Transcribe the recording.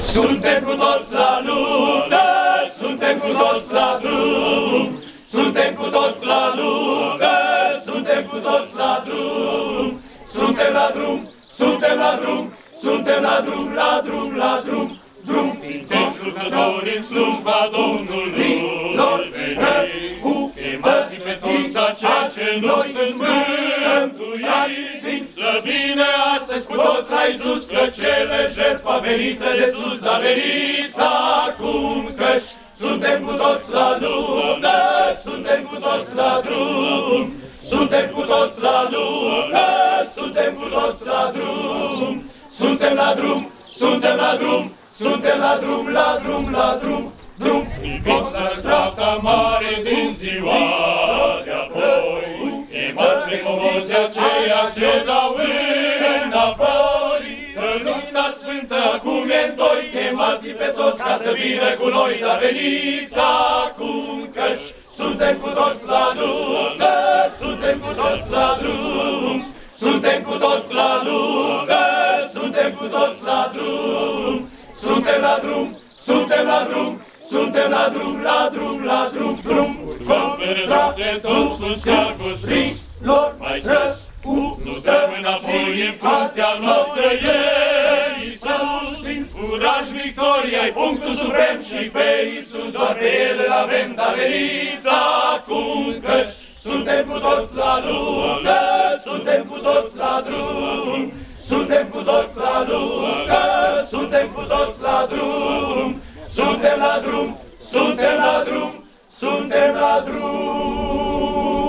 Suntem cu toți la luptă, suntem cu toți la drum, suntem cu toți la luptă, suntem cu toți la drum, suntem la drum, suntem la drum, suntem la drum, la drum, la drum, drum. Suntem jucători în slujba Domnului, veniți, chemați pe toți aceia ce noi sunt mântuiți, să vină astăzi cu toți la Iisus, că cele jertfa venită de sus, dar veniți acum, căci suntem cu toți la luptă, suntem cu toți la drum, suntem cu toți la luptă, suntem cu toți la drum, suntem la drum, suntem la drum, suntem la drum, la drum, la drum, drum. Priviți la dreapta mare din ziua de-apoi, chemați precomozi aceia ce dau înapoi, să lupta sfântă acum e-ntoi, chemați pe toți ca să vină cu noi, dar veniți acum, căci suntem cu toți la luptă, suntem cu toți la drum, suntem cu toți la luptă, suntem cu toți la drum, suntem la drum, suntem la drum, suntem la drum, la drum, la drum, drum. Consperați pe toți cu steagul sus, mai sus, nu dăm înapoi în fruntea noastră e Iisus. Curaj, victoria-i punctul suprem și pe Iisus doar pe El îl avem, dar veniți acum, căci suntem cu toți la luptă, suntem cu toți la drum, suntem cu toți la luptă, suntem cu toți la drum, suntem la drum, suntem la drum, suntem la drum.